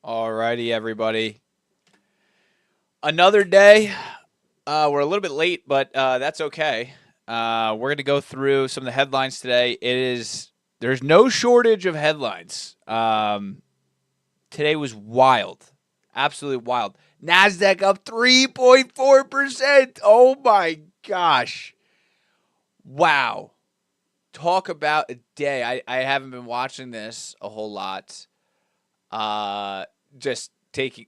Alrighty, everybody. Another day. We're a little bit late, but that's okay. We're going to go through some of the headlines today. There's no shortage of headlines. Today was wild, absolutely wild. Nasdaq up 3.4%. Oh my gosh! Wow. Talk about a day. I haven't been watching this a whole lot. Just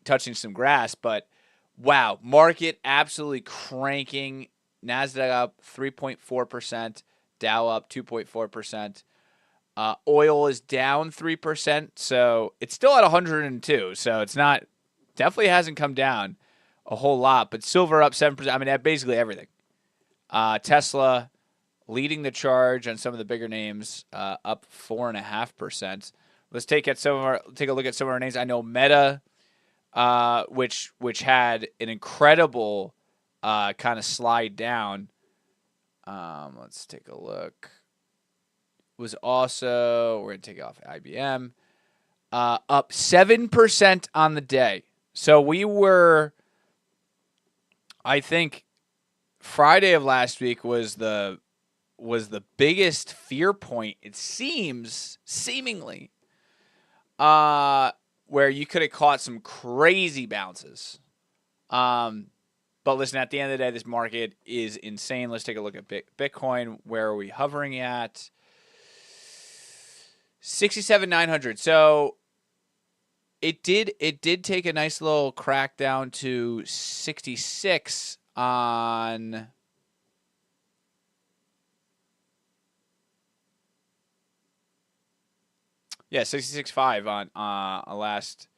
touching some grass, but wow, market absolutely cranking. Nasdaq up 3.4%, Dow up 2.4%. Oil is down 3%, so it's still at 102. So it's not definitely hasn't come down a whole lot, but silver up 7%. I mean, basically everything. Tesla leading the charge on some of the bigger names, up 4.5%. Let's take a look at some of our names. I know Meta, which had an incredible kind of slide down. Let's take a look. Was also, we're going to take off IBM, up 7% on the day. So we were, I think, Friday of last week was the biggest fear point, it seemingly, where you could have caught some crazy bounces. But listen, at the end of the day, this market is insane. Let's take a look at Bitcoin. Where are we hovering at? 67,900. So it did take a nice little crack down to 66 on Yeah, 66.5 on last.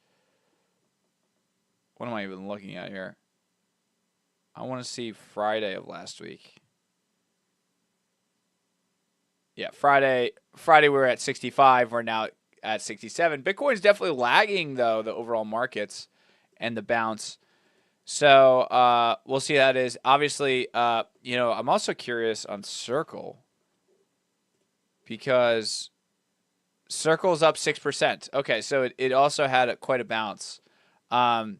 What am I even looking at here? I want to see Friday of last week. Yeah, Friday we were at 65. We're now at 67. Bitcoin's definitely lagging, though, the overall markets and the bounce. So we'll see how that is. Obviously, I'm also curious on Circle because Circle's up 6%. Okay, so it also had quite a bounce. As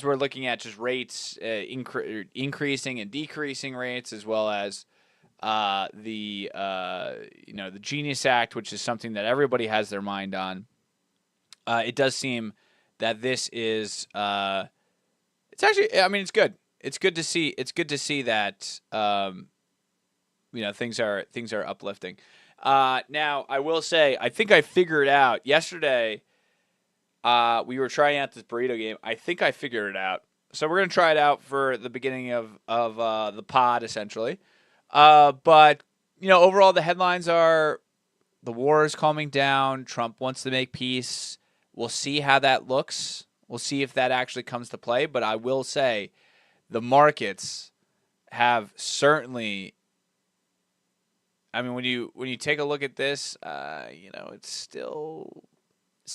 we're looking at just rates, increasing and decreasing rates, as well as the Genius Act, which is something that everybody has their mind on. It does seem that this is it's actually, I mean, it's good. It's good to see. It's good to see that things are uplifting. Now, I will say, I think I figured out yesterday. We were trying out this burrito game. I think I figured it out. So we're gonna try it out for the beginning of the pod, essentially. But overall, the headlines are the war is calming down. Trump wants to make peace. We'll see how that looks. We'll see if that actually comes to play. But I will say, the markets have certainly. I mean, when you take a look at this, it's still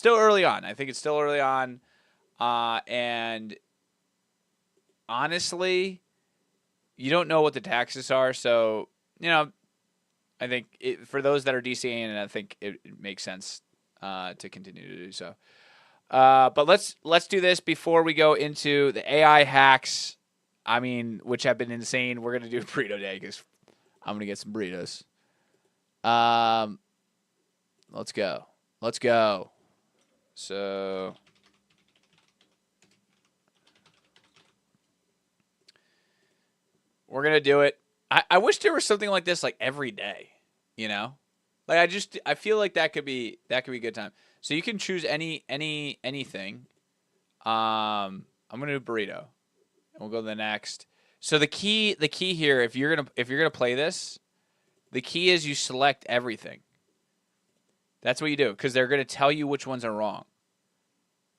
early on. I think it's still early on, and honestly, you don't know what the taxes are. So I think for those that are DCAing, and I think it makes sense to continue to do so. But let's do this before we go into the AI hacks. I mean, which have been insane. We're gonna do a burrito day because I'm gonna get some burritos. Let's go. So we're gonna do it. I wish there was something like this like every day. Like I feel like that could be a good time. So you can choose anything. I'm gonna do burrito, and we'll go to the next. So the key here, if you're gonna play this, the key is you select everything. That's what you do, because they're gonna tell you which ones are wrong.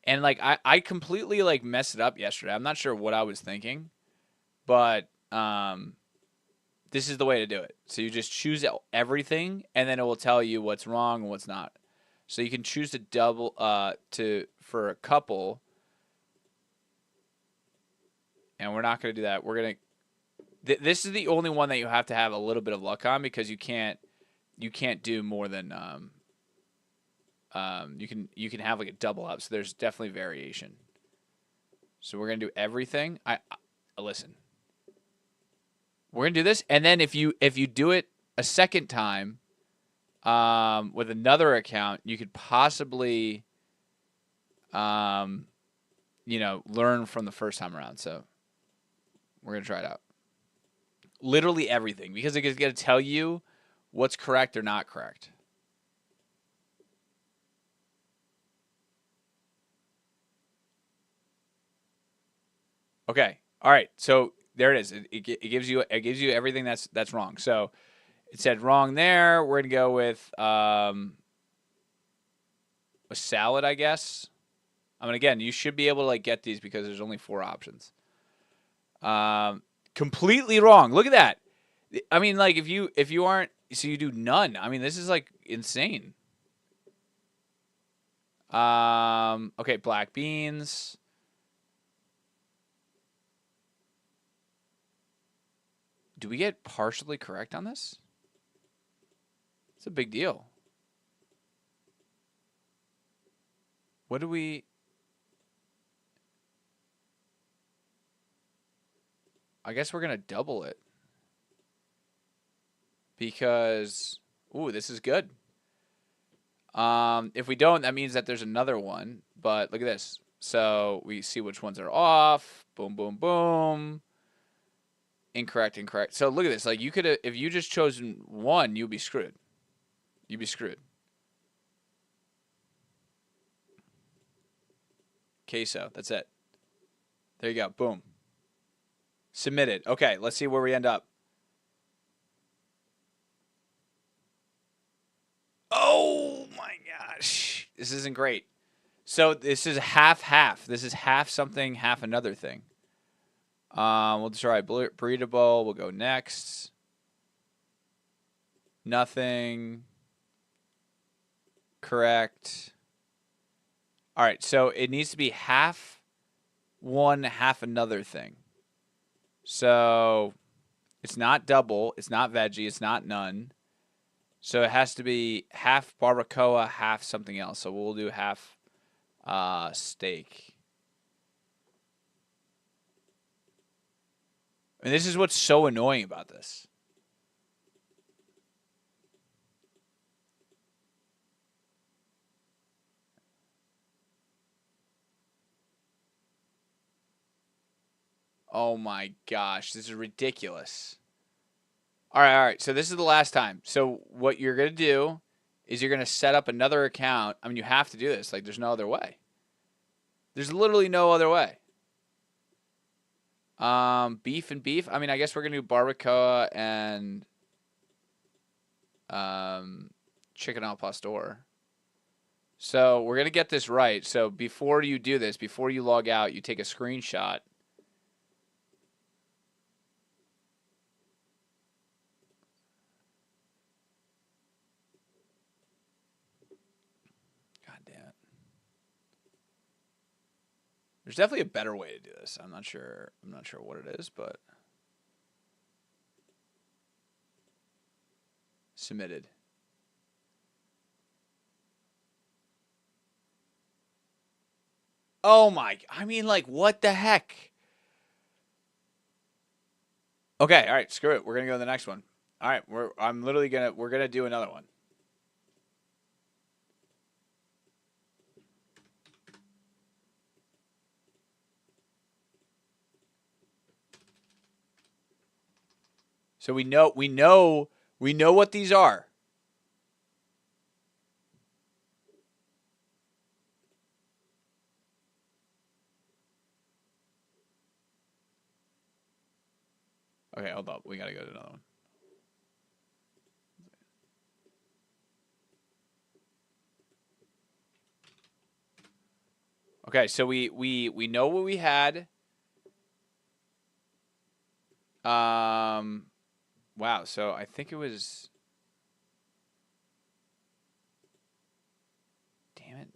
And like I completely like messed it up yesterday. I'm not sure what I was thinking, but this is the way to do it. So you just choose everything, and then it will tell you what's wrong and what's not. So you can choose to double for a couple, and we're not going to do that. We're going to. This is the only one that you have to have a little bit of luck on, because you can't do more than you can have like a double up. So there's definitely variation. So we're gonna do everything. Listen. We're gonna do this, and then if you do it a second time, with another account, you could possibly, learn from the first time around. So we're gonna try it out. Literally everything, because it's gonna tell you what's correct or not correct. Okay. All right. So there it is. It gives you everything that's wrong. So it said wrong there. We're gonna go with a salad, I guess. I mean, again, you should be able to like get these because there's only 4 options. Completely wrong. Look at that. I mean, like if you aren't, so you do none. I mean, this is like insane. Okay, black beans. Do we get partially correct on this? It's a big deal. What do we... I guess we're going to double it. Because... Ooh, this is good. If we don't, that means that there's another one. But look at this. So we see which ones are off. Boom, boom, boom. Incorrect, incorrect. So look at this. Like you could have, if you just chosen one, you'd be screwed. You'd be screwed. Queso. That's it. There you go. Boom. Submitted. Okay, let's see where we end up. Oh my gosh. This isn't great. So this is half. This is half something, half another thing. We'll try burrito bowl. We'll go next. Nothing. Correct. All right, so it needs to be half one, half another thing. So it's not double. It's not veggie. It's not none. So it has to be half barbacoa, half something else. So we'll do half steak. And this is what's so annoying about this. Oh my gosh, this is ridiculous. All right. So this is the last time. So what you're going to do is you're going to set up another account. I mean, you have to do this. Like, there's no other way. There's literally no other way. Beef and beef. I mean, I guess we're going to do barbacoa and chicken al pastor. So we're going to get this right. So before you do this, before you log out, you take a screenshot. God damn it. There's definitely a better way to do this. I'm not sure what it is, but submitted. Oh my, I mean, like, what the heck? Okay, all right, screw it. We're gonna go to the next one. All right, we're gonna do another one. So we know what these are. Okay, hold up. We gotta go to another one. Okay, so we know what we had. Wow. So I think it was. Damn it.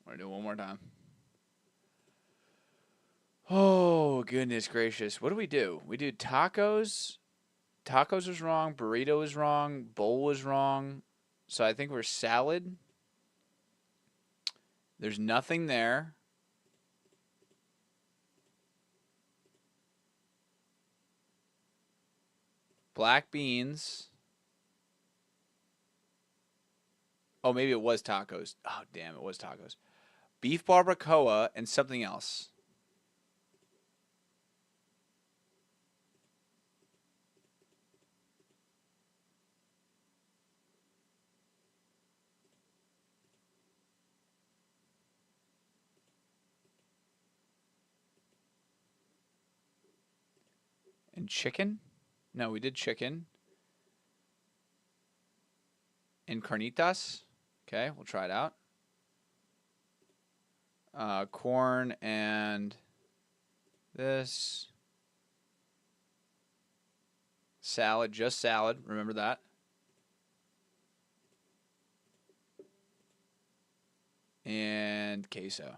I'm gonna do it one more time. Oh goodness gracious. What do? We did tacos. Tacos was wrong. Burrito was wrong. Bowl was wrong. So I think we're salad. There's nothing there. Black beans. Oh, maybe it was tacos. Oh, damn, it was tacos. Beef barbacoa and something else. And chicken? No, we did chicken. And carnitas. Okay, we'll try it out. Corn and this. Salad, just salad. Remember that. And queso.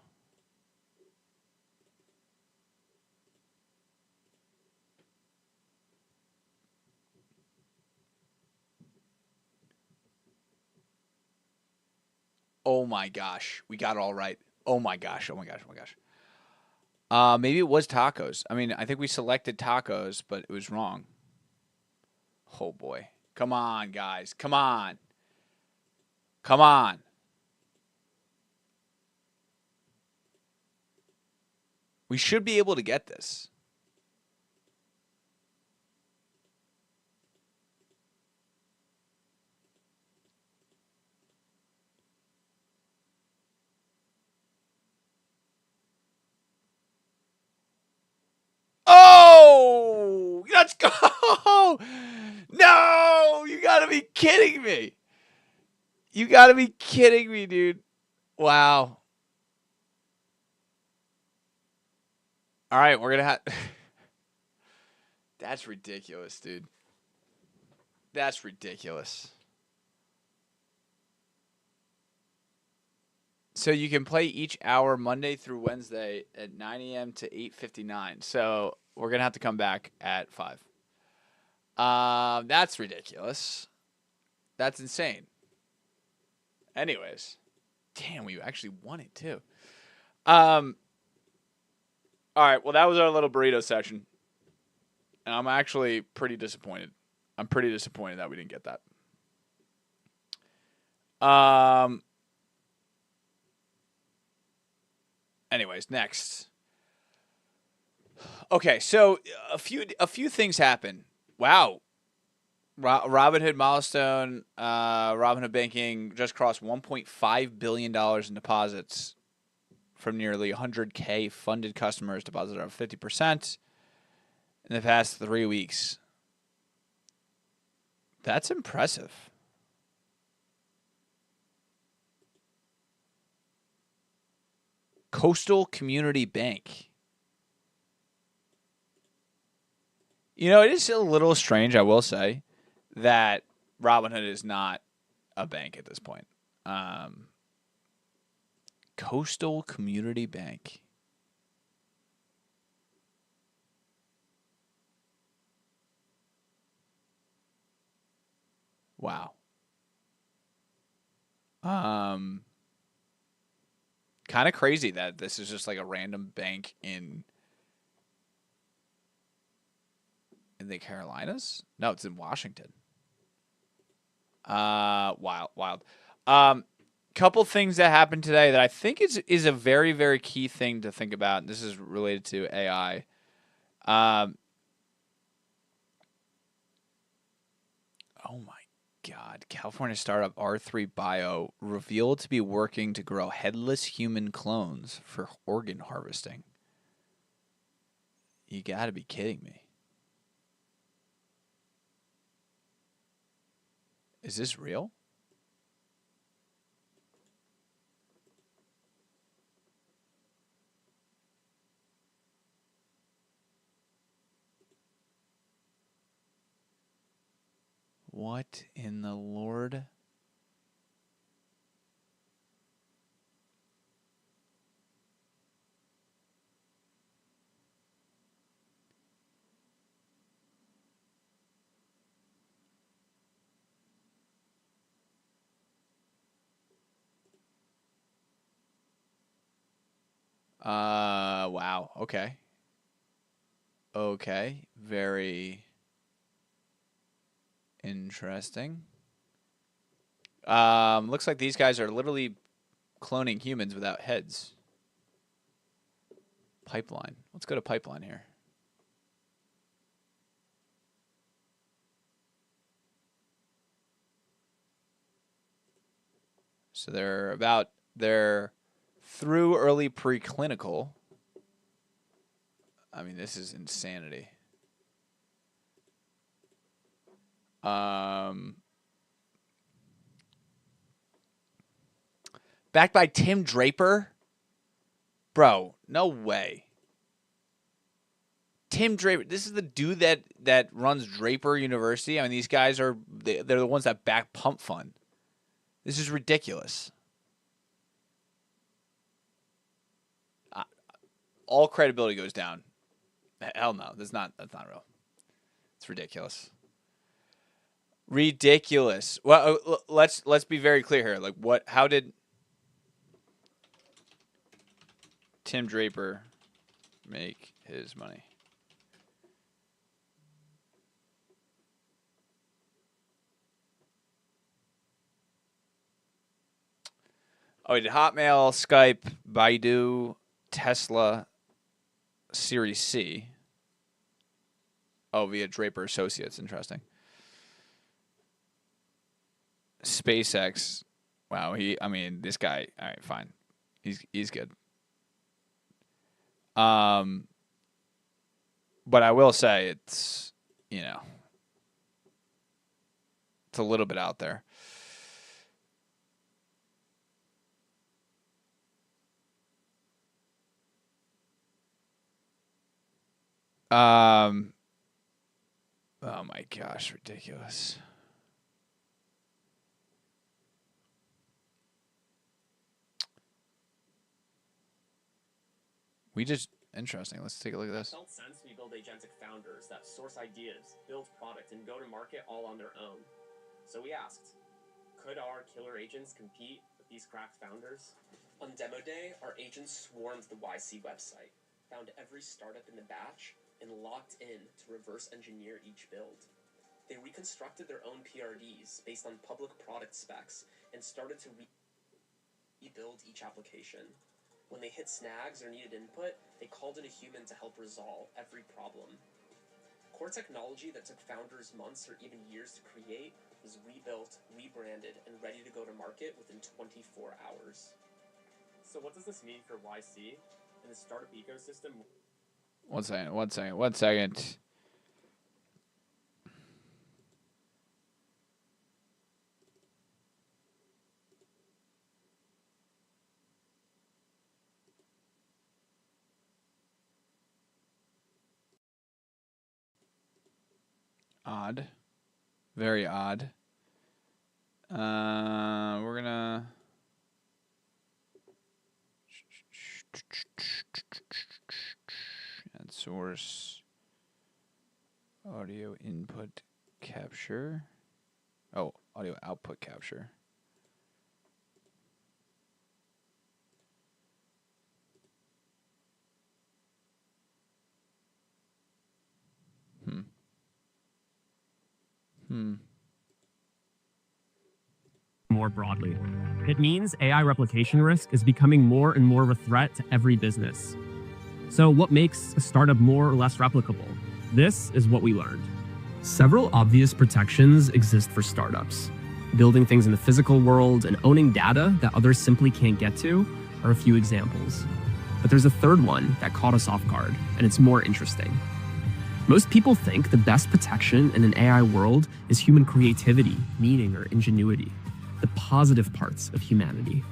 Oh my gosh, we got it all right. Oh my gosh, oh my gosh, oh my gosh. Maybe it was tacos. I mean, I think we selected tacos, but it was wrong. Oh boy. Come on, guys. Come on. Come on. We should be able to get this. Oh, let's go. No, you got to be kidding me. You got to be kidding me, dude. Wow. All right, we're going to have That's ridiculous, dude. That's ridiculous. So you can play each hour Monday through Wednesday at 9 a.m. to 8:59. So we're gonna have to come back at 5. That's ridiculous. That's insane. Anyways, damn, we actually won it too. All right. Well, that was our little burrito section, and I'm actually pretty disappointed. I'm pretty disappointed that we didn't get that. Anyways, next. Okay, so a few things happen. Wow. Robinhood milestone, Robinhood banking just crossed $1.5 billion in deposits from nearly 100K funded customers, deposited over 50% in the past 3 weeks. That's impressive. Coastal Community Bank. You know, it is a little strange, I will say, that Robinhood is not a bank at this point. Coastal Community Bank. Wow. Kind of crazy that this is just like a random bank in the Carolinas. No, it's in Washington. Wild. Couple things that happened today that I think is a very, very key thing to think about. And this is related to AI. Oh my God. California startup R3 Bio revealed to be working to grow headless human clones for organ harvesting. You got to be kidding me. Is this real? What in the Lord? Wow. Okay. Okay. Very interesting. Looks like these guys are literally cloning humans without heads. Pipeline. Let's go to pipeline here. So they're through early preclinical. I mean, this is insanity. Backed by Tim Draper? Bro, no way. Tim Draper, this is the dude that runs Draper University. I mean, these guys they're the ones that back Pump Fund. This is ridiculous. All credibility goes down. Hell no, that's not real. It's ridiculous. Ridiculous. Well, let's be very clear here. Like, how did Tim Draper make his money? Oh, he did Hotmail, Skype, Baidu, Tesla, Series C. Oh, via Draper Associates. Interesting. SpaceX. Wow, this guy. All right, fine. He's good. But I will say it's a little bit out there. Oh my gosh, ridiculous. Interesting. Let's take a look at this. It felt sense we build agentic founders that source ideas, build product, and go to market all on their own. So we asked, could our killer agents compete with these cracked founders? On demo day, our agents swarmed the YC website, found every startup in the batch, and locked in to reverse engineer each build. They reconstructed their own PRDs based on public product specs and started to rebuild each application. When they hit snags or needed input, they called in a human to help resolve every problem. Core technology that took founders months or even years to create was rebuilt, rebranded, and ready to go to market within 24 hours. So what does this mean for YC and the startup ecosystem? One second. Odd. Very odd. We're gonna add source audio input capture. Oh, audio output capture. More broadly. It means AI replication risk is becoming more and more of a threat to every business. So what makes a startup more or less replicable? This is what we learned. Several obvious protections exist for startups. Building things in the physical world and owning data that others simply can't get to are a few examples. But there's a third one that caught us off guard, and it's more interesting. Most people think the best protection in an AI world is human creativity, meaning, or ingenuity, the positive parts of humanity.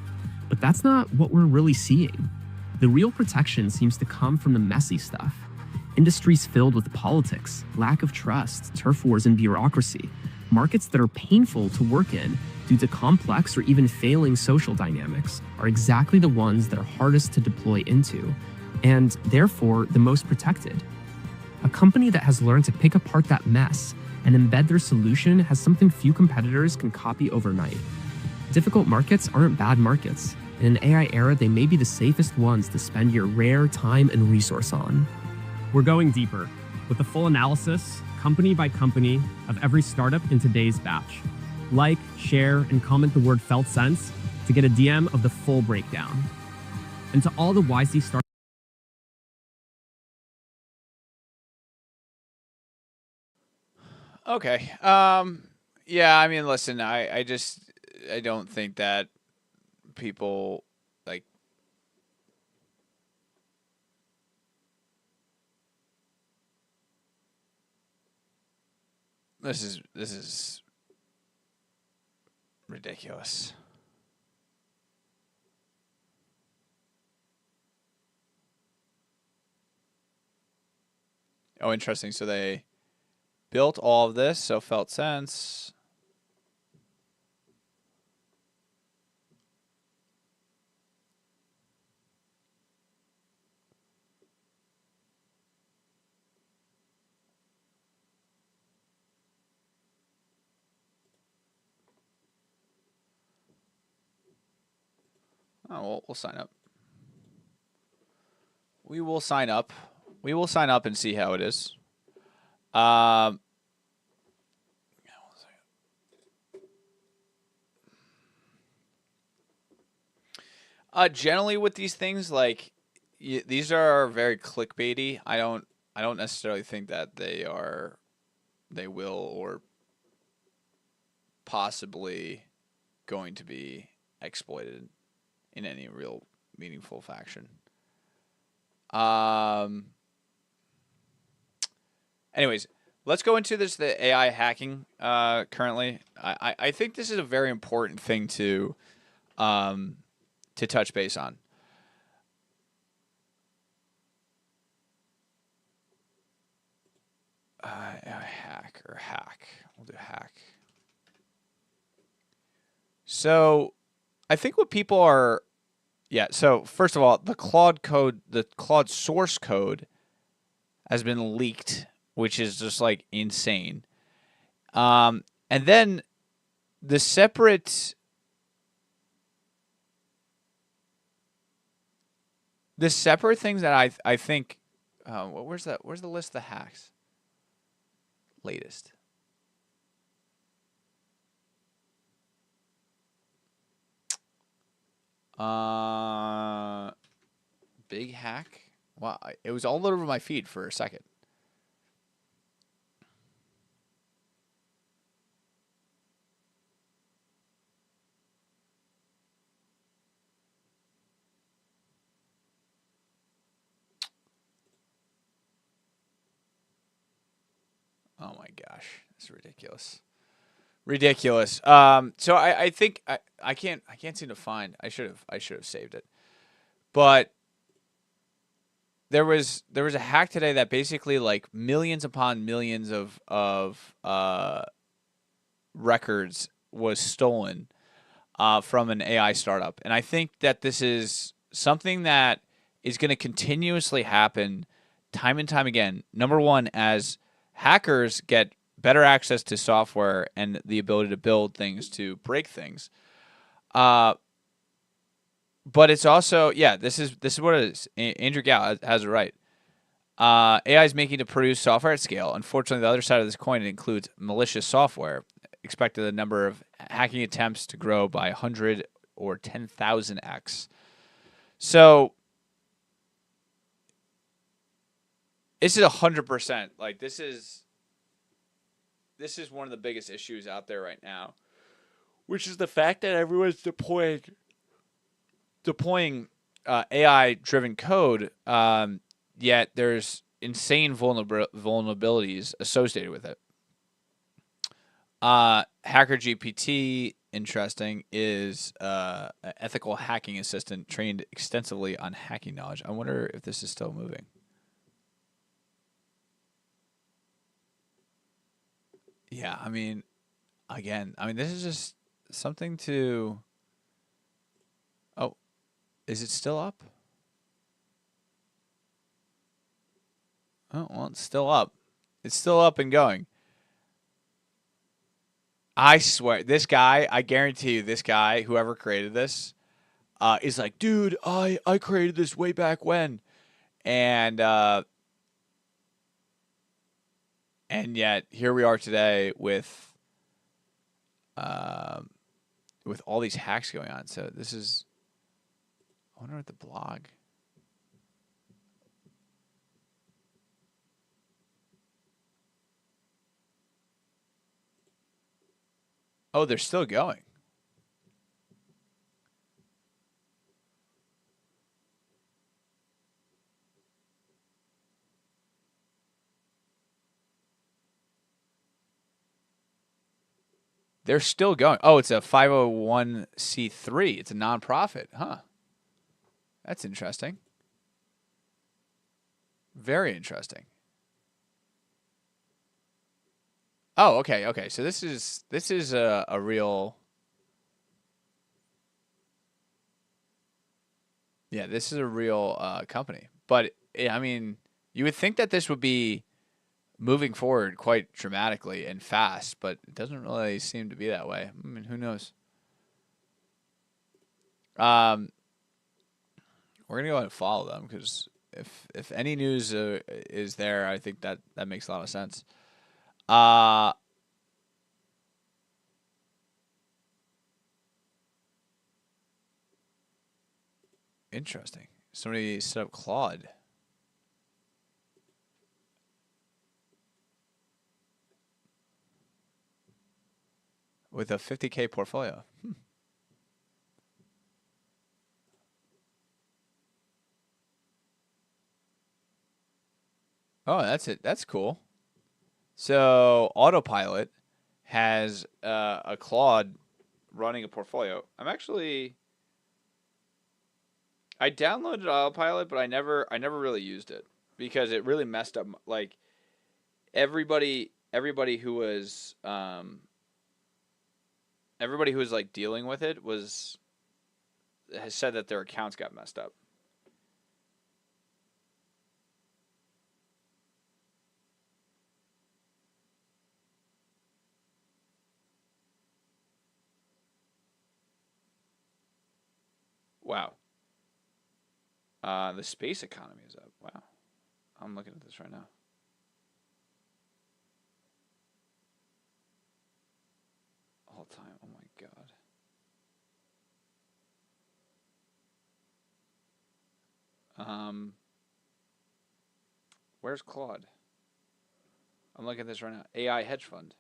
But that's not what we're really seeing. The real protection seems to come from the messy stuff. Industries filled with politics, lack of trust, turf wars, and bureaucracy. Markets that are painful to work in due to complex or even failing social dynamics are exactly the ones that are hardest to deploy into, and therefore the most protected. A company that has learned to pick apart that mess and embed their solution has something few competitors can copy overnight. Difficult markets aren't bad markets. In an AI era, they may be the safest ones to spend your rare time and resource on. We're going deeper with a full analysis, company by company, of every startup in today's batch. Like, share, and comment the word felt sense to get a DM of the full breakdown. And to all the YC startups. Okay. Yeah, I mean, listen, I don't think that people like this is ridiculous. Oh, interesting. So they built all of this, so felt sense. Oh, we'll sign up. We will sign up. We will sign up and see how it is. Generally with these things, like these are very clickbaity. I don't necessarily think that they will or possibly going to be exploited in any real meaningful fashion. Anyways, let's go into the AI hacking currently. I think this is a very important thing to touch base on. Hack. We'll do hack. So I think what people are, yeah. So first of all, the Claude source code has been leaked, which is just like insane. And then the separate things that I think, where's the list of the hacks? Latest. Big hack. Wow, it was all over my feed for a second. Oh my gosh, it's ridiculous. Ridiculous. So I think I can't seem to find. I should have saved it. But there was a hack today that basically like millions upon millions of records was stolen from an AI startup, and I think that this is something that is going to continuously happen time and time again. Number one, as hackers get better access to software and the ability to build things to break things. But it's also, yeah, this is what it is. Andrew Gao has it right. AI is making to produce software at scale. Unfortunately, the other side of this coin includes malicious software. Expected the number of hacking attempts to grow by 100 or 10,000x. So this is 100%. Like this is one of the biggest issues out there right now, which is the fact that everyone's deploying AI-driven code, yet there's insane vulnerabilities associated with it. Hacker GPT, interesting, is an ethical hacking assistant trained extensively on hacking knowledge. I wonder if this is still moving. Yeah, I mean, again, this is just something to. Oh, is it still up? Oh, well, it's still up. It's still up and going. I swear, this guy, I guarantee you, this guy, whoever created this, is like, dude, I created this way back when, and yet here we are today with all these hacks going on. So this is, I wonder what the blog. Oh, they're still going. They're still going. Oh, it's a 501c3. It's a nonprofit. Huh. That's interesting. Very interesting. Oh, okay, okay. So this is a real. Yeah, this is a real company. But I mean, you would think that this would be moving forward quite dramatically and fast, but it doesn't really seem to be that way. I mean, who knows? Um, we're gonna go ahead and follow them because if any news is there, I think that makes a lot of sense. Uh, Interesting. Somebody set up Claude with a 50K portfolio. Oh, that's it. That's cool. So Autopilot has a Claude running a portfolio. I downloaded Autopilot, but I never really used it because it really messed up. Like everybody who was like dealing with it has said that their accounts got messed up. Wow. The space economy is up. Wow. I'm looking at this right now. All time. Oh my god. Where's Claude? I'm looking at this right now. AI hedge fund.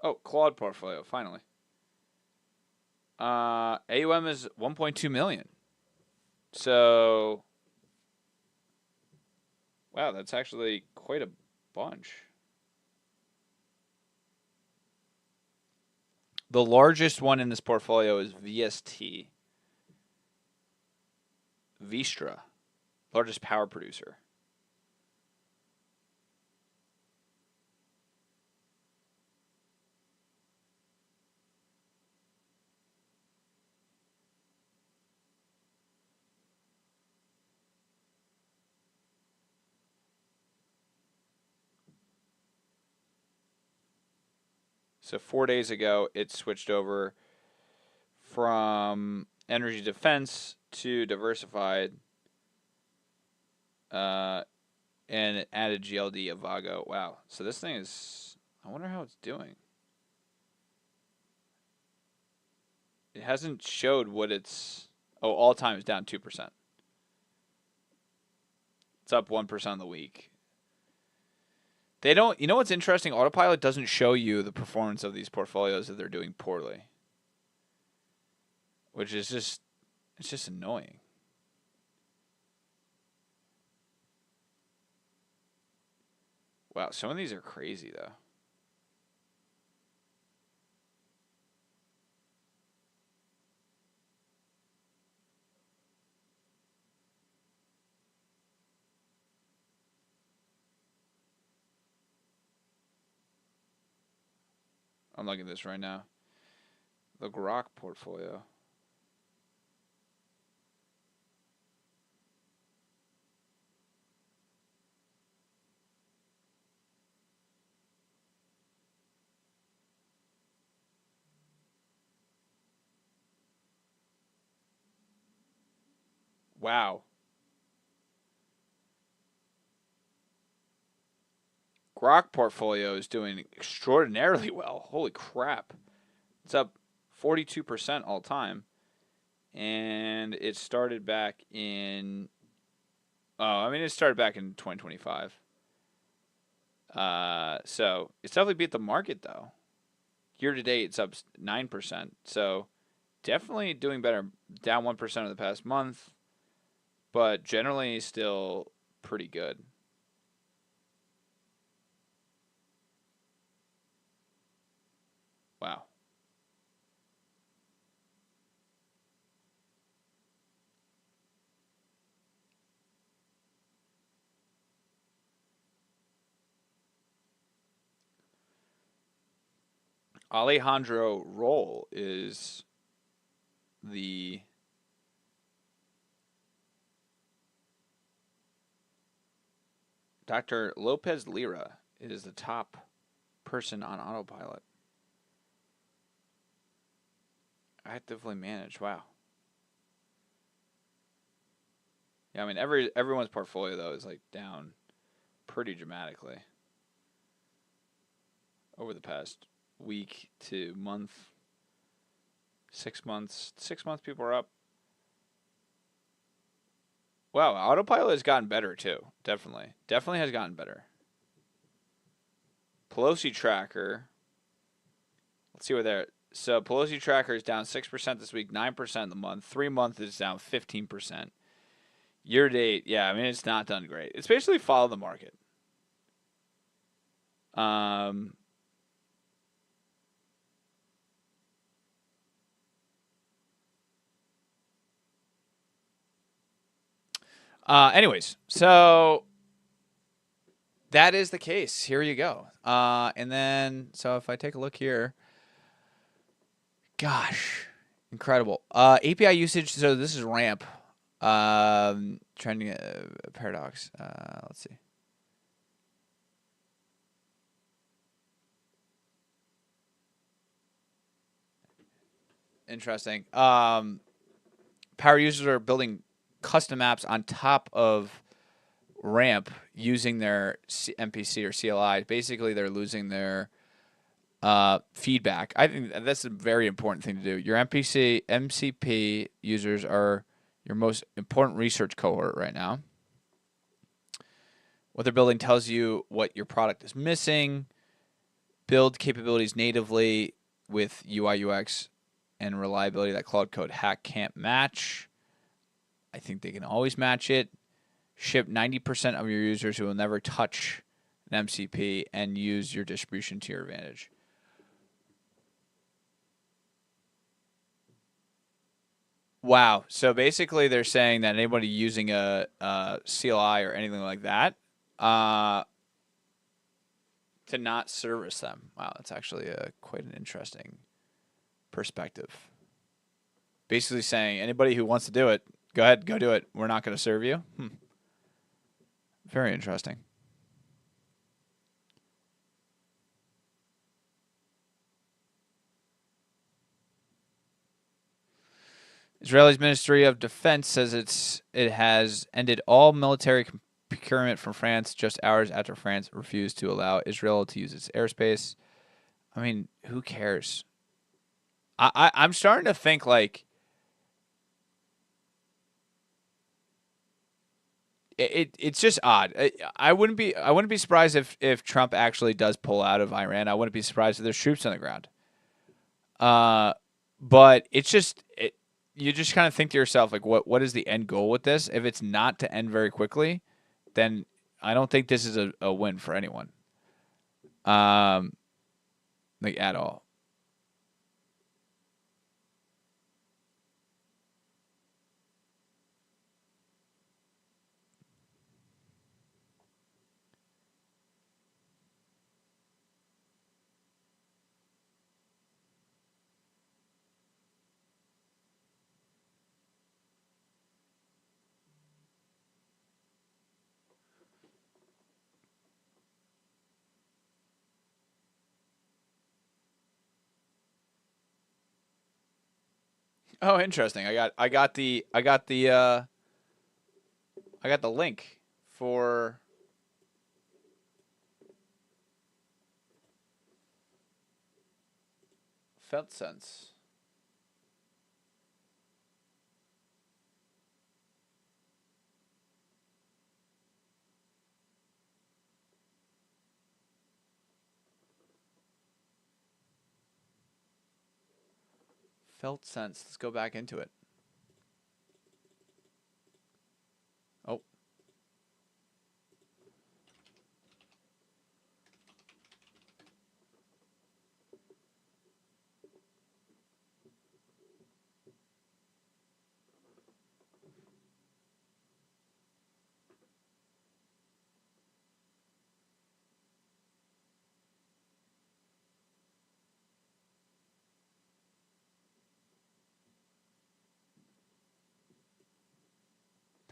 Oh, Claude portfolio. Finally. AUM is 1.2 million. So, wow, that's actually quite a bunch. The largest one in this portfolio is VST, Vistra, largest power producer. So 4 days ago, it switched over from energy defense to diversified, and it added GLD Avago. Wow. So this thing is, I wonder how it's doing. It hasn't showed what it's, oh, all time is down 2%. It's up 1% on the week. They don't, you know what's interesting? Autopilot doesn't show you the performance of these portfolios that they're doing poorly, which is it's just annoying. Wow, some of these are crazy though. I'm looking at this right now. The Grok portfolio. Wow. Grok portfolio is doing extraordinarily well. Holy crap. It's up 42% all time. And it started back in it started back in 2025. So it's definitely beat the market though. Year to date, it's up 9%. So definitely doing better. Down 1% of the past month, but generally still pretty good. Wow. Alejandro Roll is the Dr. Lopez Lira is the top person on autopilot. Actively managed. Wow. Yeah, I mean everyone's portfolio though is like down pretty dramatically over the past week to month. 6 months. 6 months people are up. Wow, autopilot has gotten better too. Definitely has gotten better. Pelosi tracker. Let's see where they're. So Pelosi tracker is down 6% this week, 9% the month. 3 month is down 15%. Year to date, yeah, I mean it's not done great. It's basically follow the market. Anyways, so that is the case. Here you go. And then, so if I take a look here, gosh, incredible. API usage. So this is ramp. Trending paradox. Let's see. Interesting. Power users are building custom apps on top of ramp using their MPC or CLI. Basically, they're losing their feedback. I think that's a very important thing to do. Your MCP users are your most important research cohort right now. What they're building tells you what your product is missing. Build capabilities natively with UI UX and reliability that Cloud Code Hack can't match. I think they can always match it. Ship 90% of your users who will never touch an MCP and use your distribution to your advantage. Wow. So basically they're saying that anybody using a CLI or anything like that to not service them. Wow, that's actually quite an interesting perspective. Basically saying anybody who wants to do it, go ahead, go do it. We're not going to serve you. Very interesting. Israel's Ministry of Defense says it has ended all military procurement from France just hours after France refused to allow Israel to use its airspace. I mean, who cares? I'm starting to think like it's just odd. I wouldn't be surprised if Trump actually does pull out of Iran. I wouldn't be surprised if there's troops on the ground. But it's just you just kind of think to yourself like what is the end goal with this? If it's not to end very quickly, then I don't think this is a win for anyone. Like at all. Oh, interesting. I got the I got the link for FeltSense. FeltSense. Let's go back into it. Oh.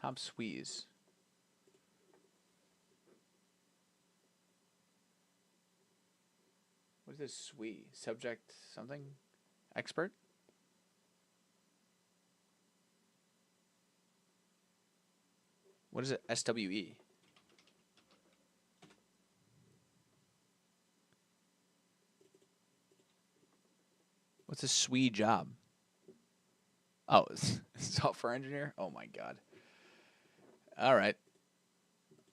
Tom Squeeze. What is this SWE? Subject something? Expert? What is it? SWE. What's a SWE job? Oh, it's software engineer? Oh my god. All right.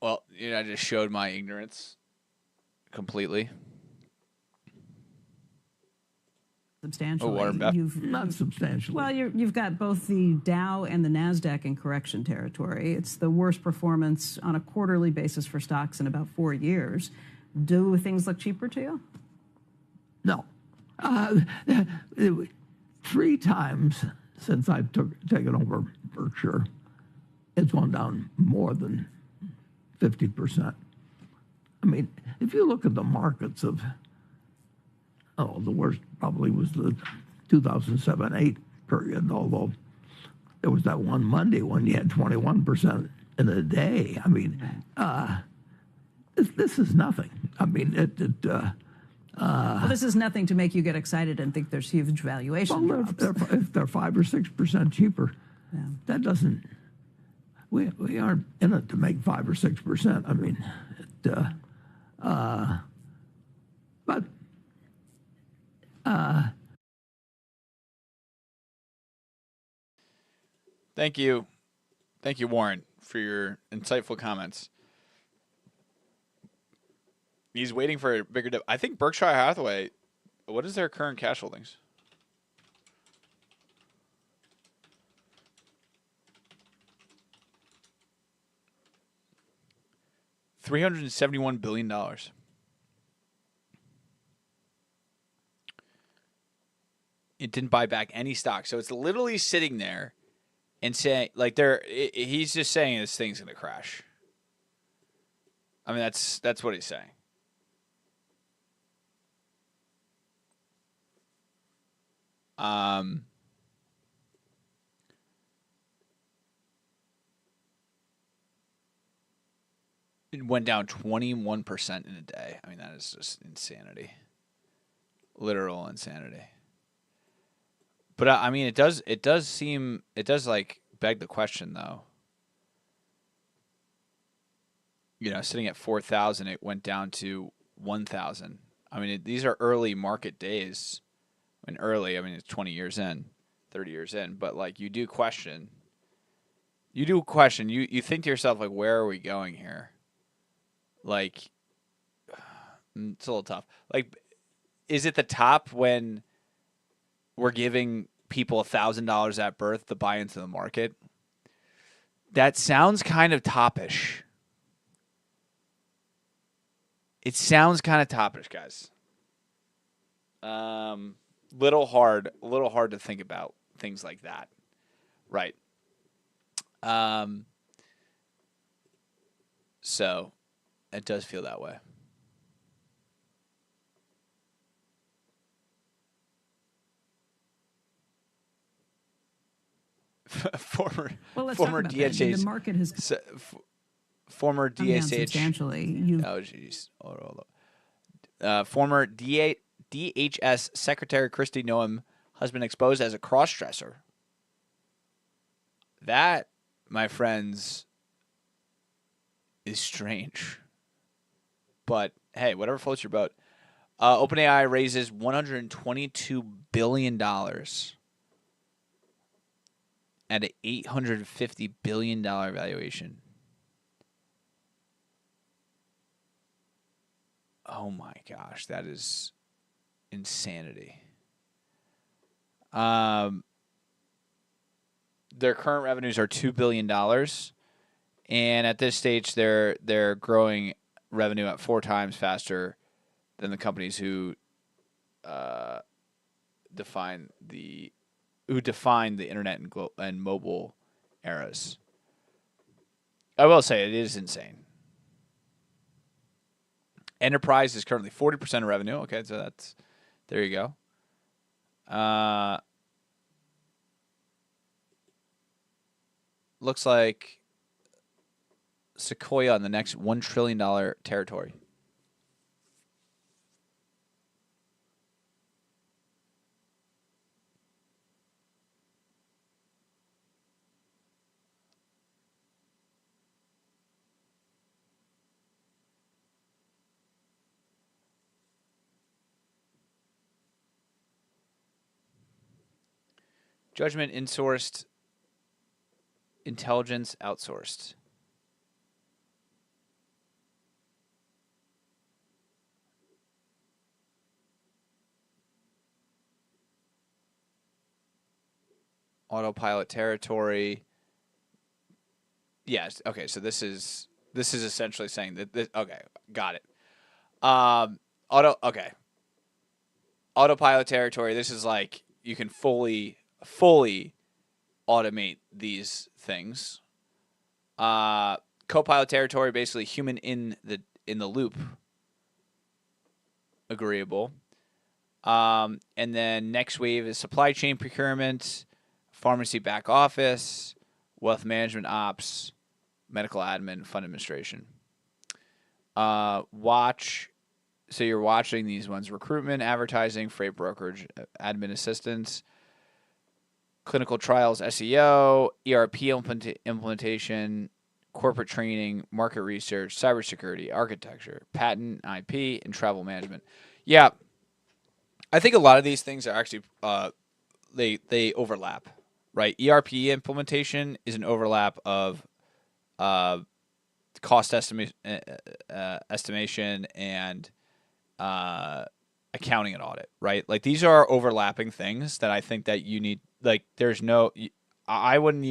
Well, I just showed my ignorance completely. Substantially. Oh, Warren Buffett. Not substantially. Well, you've got both the Dow and the NASDAQ in correction territory. It's the worst performance on a quarterly basis for stocks in about 4 years. Do things look cheaper to you? No. 3 times since I've taken over Berkshire, it's gone down more than 50%. I mean, if you look at the markets of, the worst probably was the 2007-8 period, although there was that one Monday when you had 21% in a day. I mean, this is nothing. I mean, Well, this is nothing to make you get excited and think there's huge valuation drops. if they're 5 or 6% cheaper, that doesn't. We aren't in it to make 5 or 6%. I mean, but. Thank you, Warren, for your insightful comments. He's waiting for a bigger dip. I think Berkshire Hathaway, what is their current cash holdings? $371 billion. It didn't buy back any stock. So it's literally sitting there and saying, he's just saying this thing's going to crash. I mean, that's what he's saying. It went down 21% in a day. I mean, that is just insanity. Literal insanity. But I mean, it does beg the question though. Sitting at 4,000, it went down to 1,000. I mean, these are early market days. I mean, it's 20 years in, 30 years in, but you do question. You think to yourself, where are we going here? It's a little tough. Is it the top when we're giving people $1,000 at birth to buy into the market? That sounds kind of toppish. It sounds kind of toppish, guys. Little hard to think about things like that. Right. So it does feel that way. former DHA. The market has former come down DSH substantially. Oh jeez. Hold on. Former DHS Secretary Kristi Noem has been exposed as a cross-dresser. That, my friends, is strange. But hey, whatever floats your boat. OpenAI raises $122 billion at an $850 billion valuation. Oh my gosh, that is insanity. Their current revenues are $2 billion, and at this stage, they're growing revenue at 4 times faster than the companies who define the internet and mobile eras. I will say it is insane. Enterprise is currently 40% of revenue. Okay, so there you go. Looks like Sequoia on the next $1 trillion territory. Judgment insourced, intelligence outsourced. Autopilot territory. Yes. Okay. So this is essentially saying that. Okay, got it. Okay. Autopilot territory. This is like you can fully automate these things. Copilot territory, basically human in the loop. Agreeable. And then next wave is supply chain procurement, pharmacy back office, wealth management ops, medical admin, fund administration. So you're watching these ones: recruitment, advertising, freight brokerage, admin assistance, clinical trials, SEO, ERP implementation, corporate training, market research, cybersecurity, architecture, patent, IP, and travel management. Yeah, I think a lot of these things are actually they overlap, right? ERP implementation is an overlap of cost estimation and accounting and audit, right? Like these are overlapping things that I think that you need. Like there's no, I would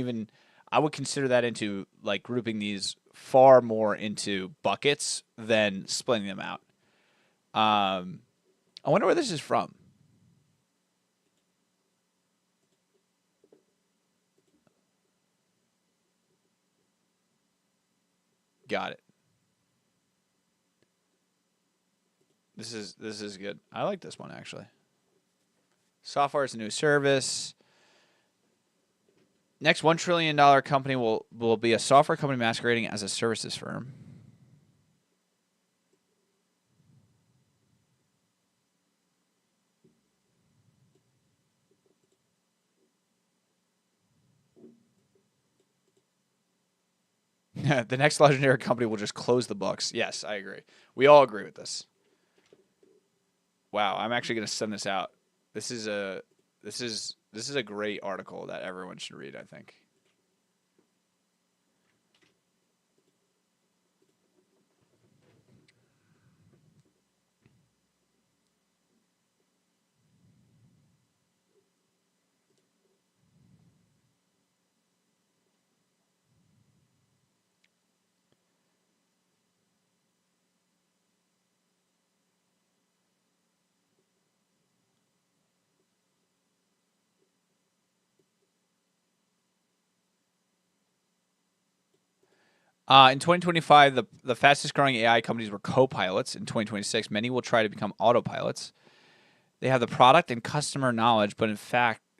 consider that into like grouping these far more into buckets than splitting them out. I wonder where this is from. Got it. This is good. I like this one actually. Software is a new service. Next $1 trillion company will be a software company masquerading as a services firm. The next legendary company will just close the books. Yes, I agree. We all agree with this. Wow, I'm actually going to send this out. This is a great article that everyone should read, I think. In 2025, the fastest growing AI companies were copilots. In 2026, many will try to become autopilots. They have the product and customer knowledge, but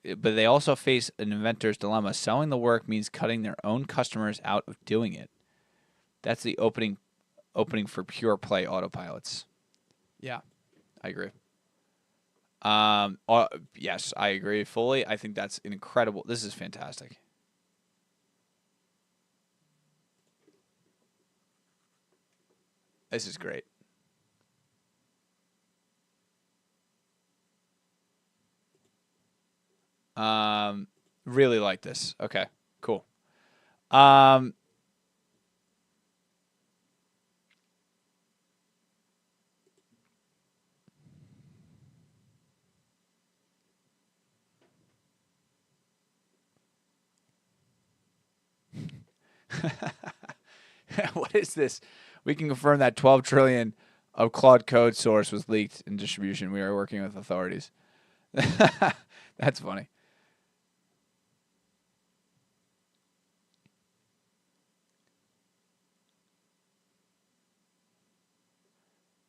they also face an inventor's dilemma. Selling the work means cutting their own customers out of doing it. That's the opening for pure play autopilots. Yeah, I agree. Yes, I agree fully. I think that's an incredible. This is fantastic. This is great. Really like this. Okay, cool. What is this? We can confirm that 12 trillion of Claude code source was leaked in distribution. We are working with authorities. That's funny.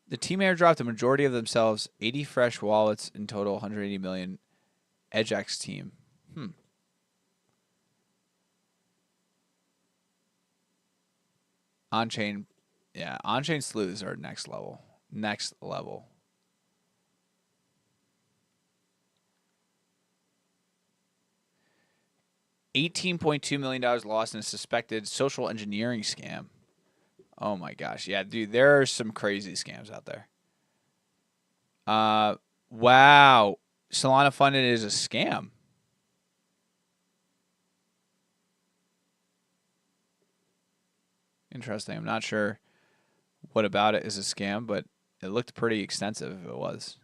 The team airdropped a majority of themselves, 80 fresh wallets in total, 180 million. EdgeX team. On-chain, yeah, on-chain sleuths are next level. Next level. $18.2 million lost in a suspected social engineering scam. Oh my gosh. Yeah, dude, there are some crazy scams out there. Wow. Solana funded is a scam. Interesting. I'm not sure what about it is a scam, but it looked pretty extensive if it was.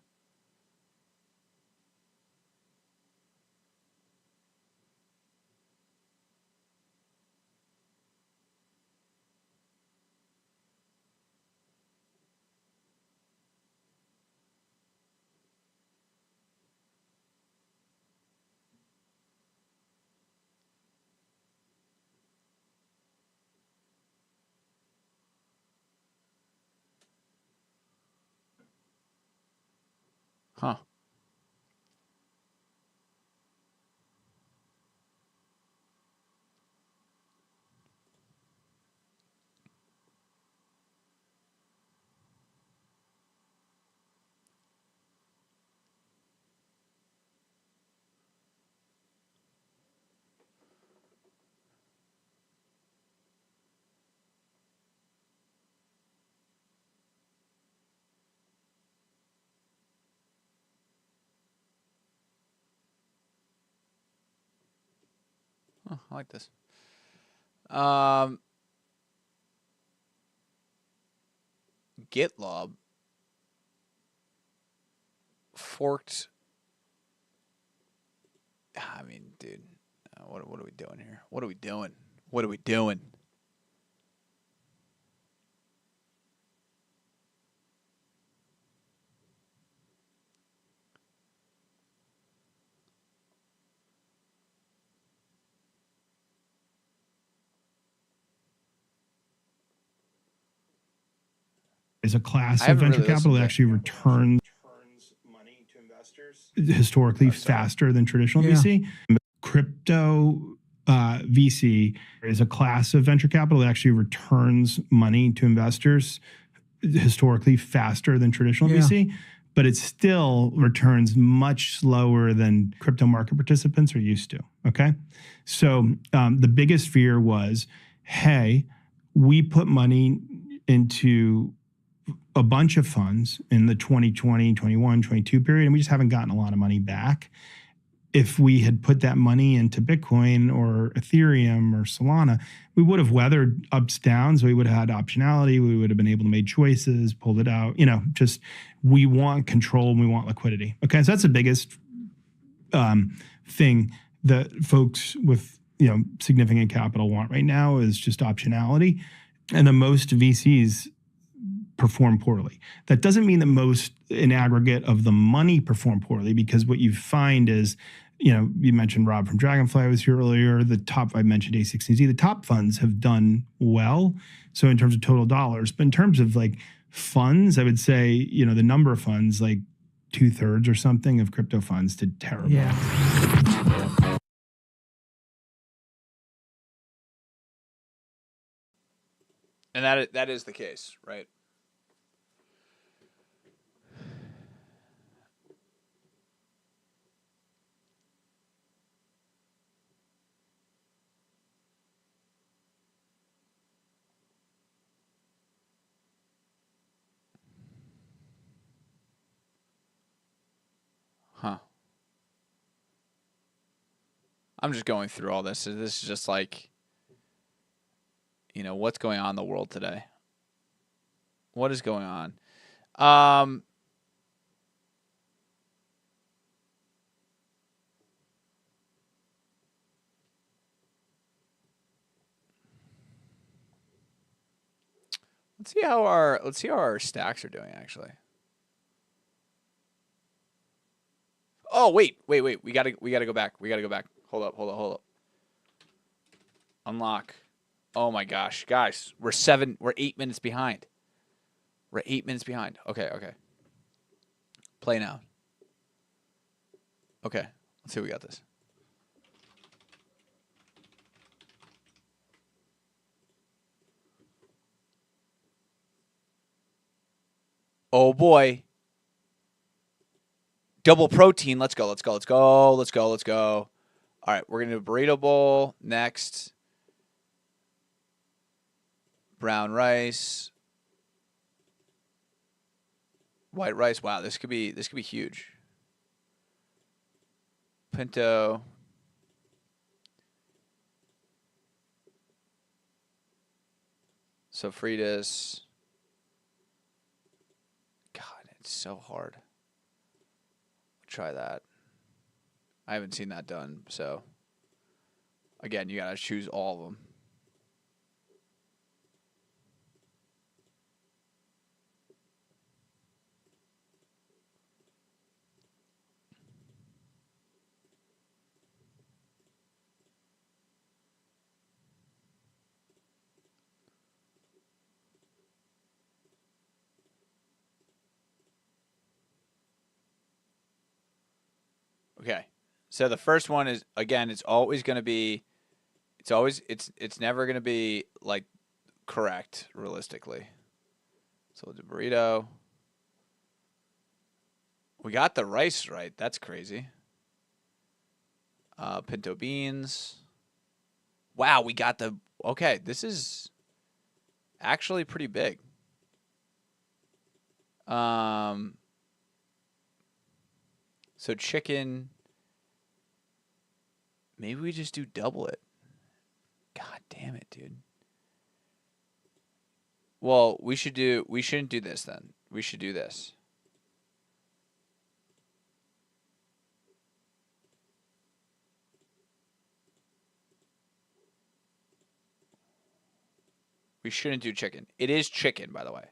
Huh. Oh, I like this. GitLab forked. I mean, dude, what are we doing here? What are we doing? What are we doing? Is a class I of haven't venture really capital listened that to- actually returns money to investors historically faster than traditional VC. Crypto VC is a class of venture capital that actually returns money to investors historically faster than traditional VC, but it still returns much slower than crypto market participants are used to. Okay. So the biggest fear was, hey, we put money into a bunch of funds in the 2020, 21, 22 period, and we just haven't gotten a lot of money back. If we had put that money into Bitcoin or Ethereum or Solana, we would have weathered ups, downs. We would have had optionality. We would have been able to make choices, pulled it out. Just we want control and we want liquidity. Okay, so that's the biggest thing that folks with significant capital want right now is just optionality. And the most VCs perform poorly. That doesn't mean that most in aggregate of the money perform poorly, because what you find is, you mentioned Rob from Dragonfly was here earlier. I mentioned A16Z. The top funds have done well. So in terms of total dollars, but in terms of like funds, I would say, the number of funds, like 2/3 or something of crypto funds did terrible. Yeah. And that is the case, right? I'm just going through all this. This is just like, what's going on in the world today? What is going on? Let's see how our stacks are doing actually. Oh, wait. We gotta go back. Hold up. Unlock. Oh my gosh, guys, we're 8 minutes behind. We're 8 minutes behind. Okay. Play now. Okay, let's see. We got this. Oh boy. Double protein. Let's go. All right, we're gonna do a burrito bowl next. Brown rice. White rice. Wow, this could be huge. Pinto. Sofritas. God, it's so hard. Try that. I haven't seen that done, so again, you gotta choose all of them. Okay. So the first one is, again, it's never going to be like correct realistically. So the burrito. We got the rice right. That's crazy. Pinto beans. Wow, we got the, okay, this is actually pretty big. So chicken, maybe we just do double it. God damn it, dude. Well, we shouldn't do this then. We should do this. We shouldn't do chicken. It is chicken, by the way.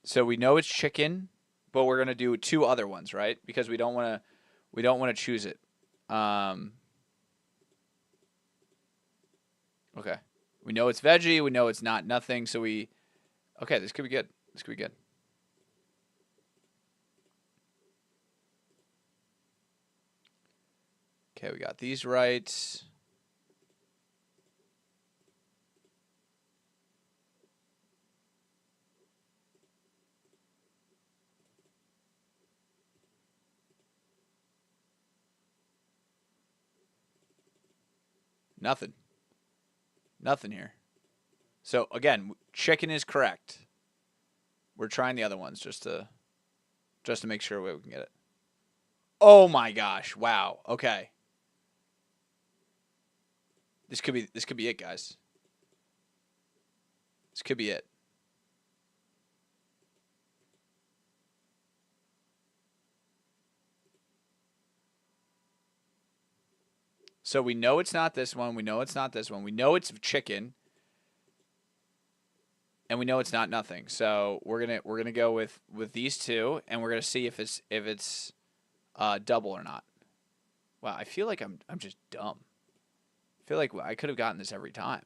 So we know it's chicken, but we're gonna do two other ones, right? Because we don't want to choose it. Okay. We know it's veggie. We know it's not nothing. So okay, this could be good. Okay, we got these right. Nothing here. So again, chicken is correct. We're trying the other ones just to make sure we can get it. Oh my gosh! Wow. Okay. This could be it, guys. This could be it. So we know it's not this one. We know it's not this one. We know it's chicken, and we know it's not nothing. So we're gonna go with these two, and we're gonna see if it's double or not. Wow, I feel like I'm just dumb. I feel like I could have gotten this every time.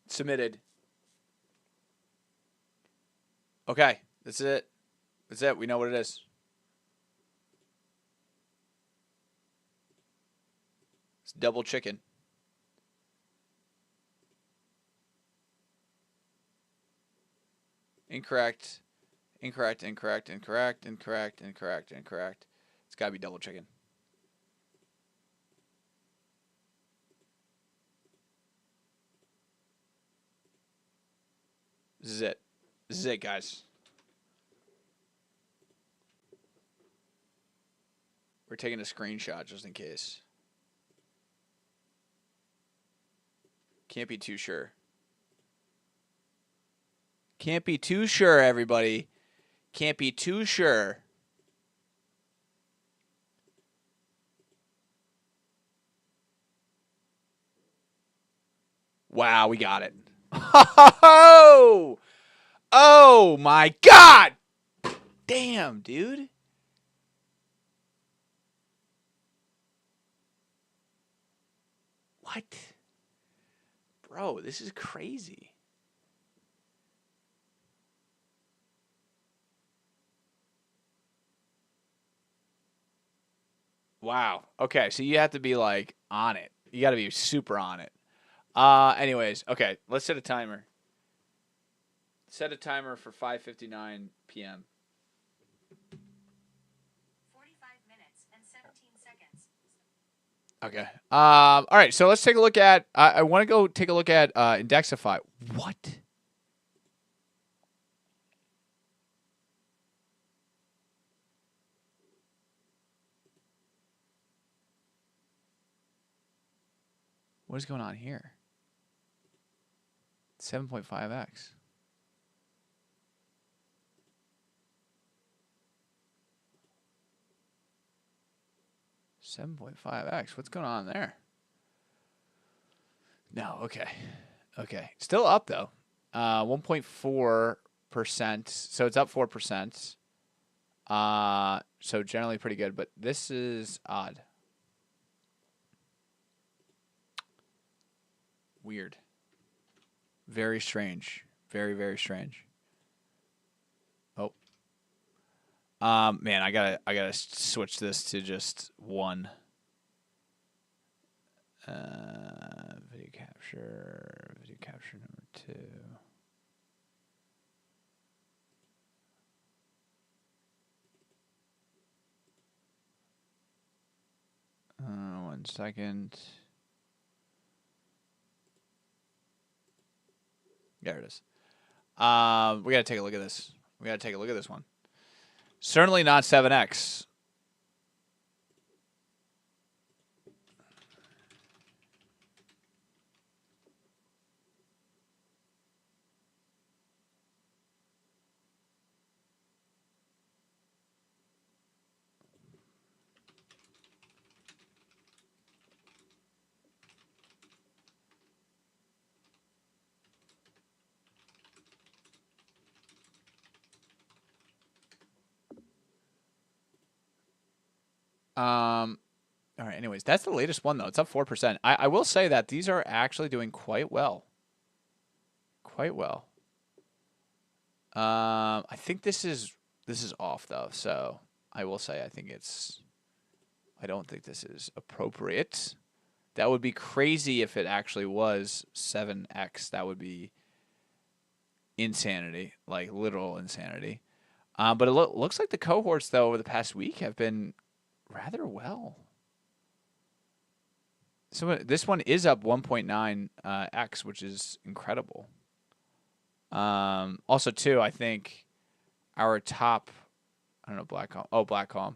Submitted. Okay, that's it. That's it. We know what it is. It's double chicken. Incorrect. It's got to be double chicken. This is it, guys. We're taking a screenshot just in case. Can't be too sure. Can't be too sure, everybody. Can't be too sure. Wow, we got it. Oh, oh my God. Damn, dude. What? Bro, this is crazy. Wow. Okay, so you have to be like on it. You got to be super on it. Anyways, okay, let's set a timer. Set a timer for 5:59 p.m. 45 minutes and 17 seconds. Okay. All right, so let's take a look at I want to go take a look at Indexify. What? What is going on here? 7.5x. What's going on there? No, okay. Okay. Still up though. 1.4%. So it's up 4%. So generally pretty good, but this is odd. Weird. Very strange. Very, very strange. Oh. Man, I gotta switch this to just one. Video capture number 2. One second. There it is. We gotta take a look at this. We gotta take a look at this one. Certainly not 7x. All right, anyways, that's the latest one, though. It's up 4%. I will say that these are actually doing quite well. Quite well. I think this is off, though, so I will say I don't think this is appropriate. That would be crazy if it actually was 7x. That would be insanity, like literal insanity. But it looks like the cohorts, though, over the past week have been rather well. So this one is up 1.9x, which is incredible. Also, too, I think our top, I don't know, Blackcomb. Oh, Blackcomb.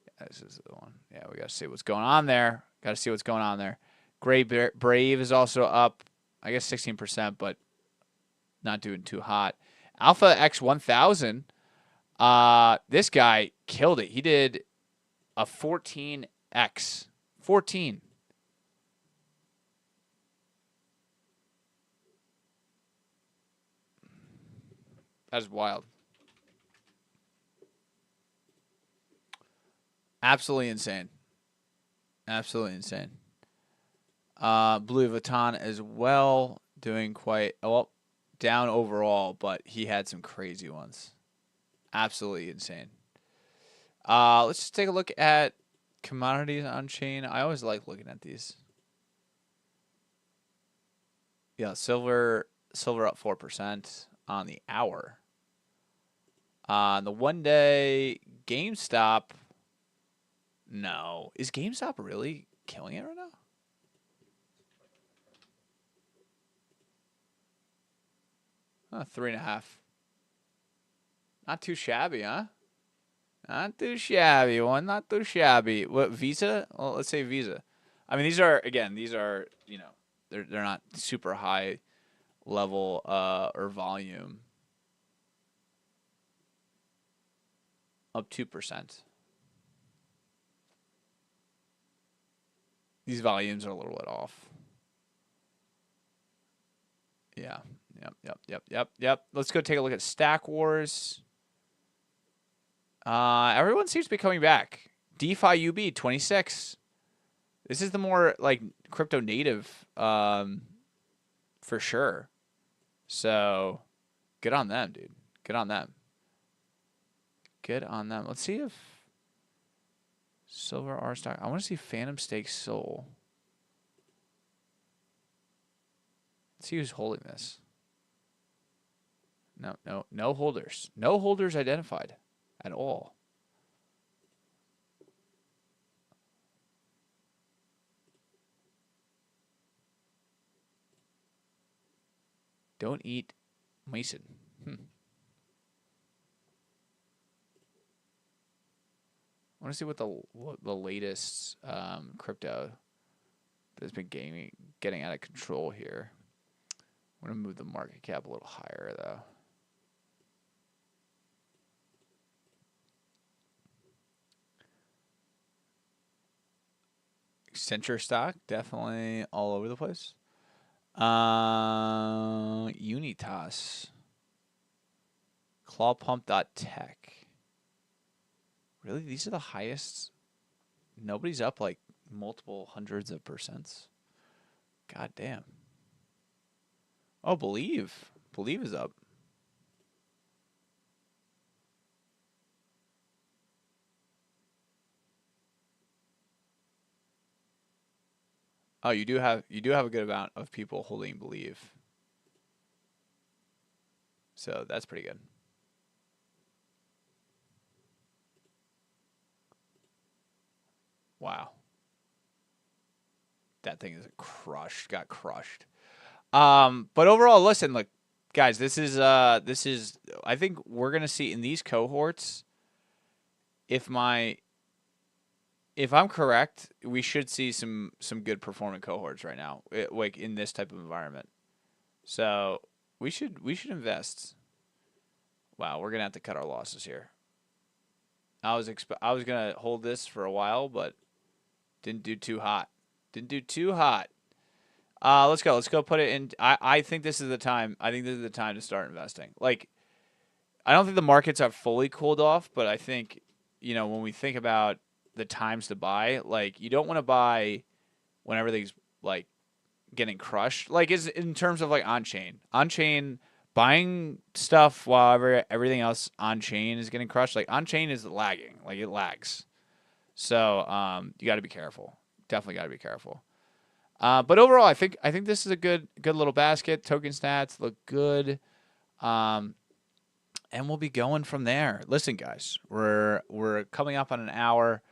Yeah, this is the one. Yeah, we got to see what's going on there. Got to see what's going on there. Brave is also up, I guess, 16%, but not doing too hot. Alpha X 1000. This guy killed it. He did a 14x. 14. That is wild. Absolutely insane. Absolutely insane. Blue Vuitton as well, doing quite well, down overall, but he had some crazy ones. Absolutely insane. Let's just take a look at commodities on chain. I always like looking at these. Yeah, silver up 4% on the hour. On the 1 day, GameStop. No. Is GameStop really killing it right now? Huh, 3.5. Not too shabby, huh? Not too shabby. One, not too shabby. What, Visa? Well, let's say Visa. I mean, these are they're not super high level or volume. Up 2%. These volumes are a little bit off. Yeah. Yep. Let's go take a look at Stack Wars. Everyone seems to be coming back. DeFi UB 26. This is the more like crypto native, for sure. So, good on them, dude. Good on them. Let's see if Silver R stock. I want to see Phantom Stake Soul. Let's see who's holding this. No holders. No holders identified at all. Don't eat Mason. I want to see what the latest crypto that's been getting out of control here. I'm going to move the market cap a little higher, though. Accenture stock, definitely all over the place. Unitas. Clawpump.tech. Really? These are the highest? Nobody's up like multiple hundreds of percents. God damn. Oh, Believe. Believe is up. Oh, you do have a good amount of people holding Believe. So that's pretty good. Wow. That thing is crushed. Got crushed. But overall, listen, look, guys, this is I think we're gonna see in these cohorts, if I'm correct, we should see some good performing cohorts right now, like in this type of environment. So we should invest. Wow, we're gonna have to cut our losses here. I was gonna hold this for a while, but didn't do too hot. Let's go. Let's go put it in. I think this is the time. I think this is the time to start investing. Like, I don't think the markets are fully cooled off, but I think, when we think about the times to buy, like, you don't want to buy when everything's like getting crushed. Like, is in terms of like on chain buying stuff while everything else on chain is getting crushed. Like, on chain is lagging. Like, it lags. So you got to be careful. Definitely got to be careful. But overall, I think this is a good little basket. Token stats look good, and we'll be going from there. Listen, guys, we're coming up on an hour,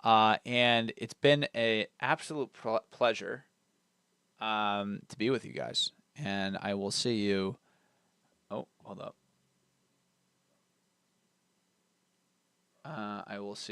and it's been an absolute pleasure to be with you guys. And I will see you. Oh, hold up. I will see.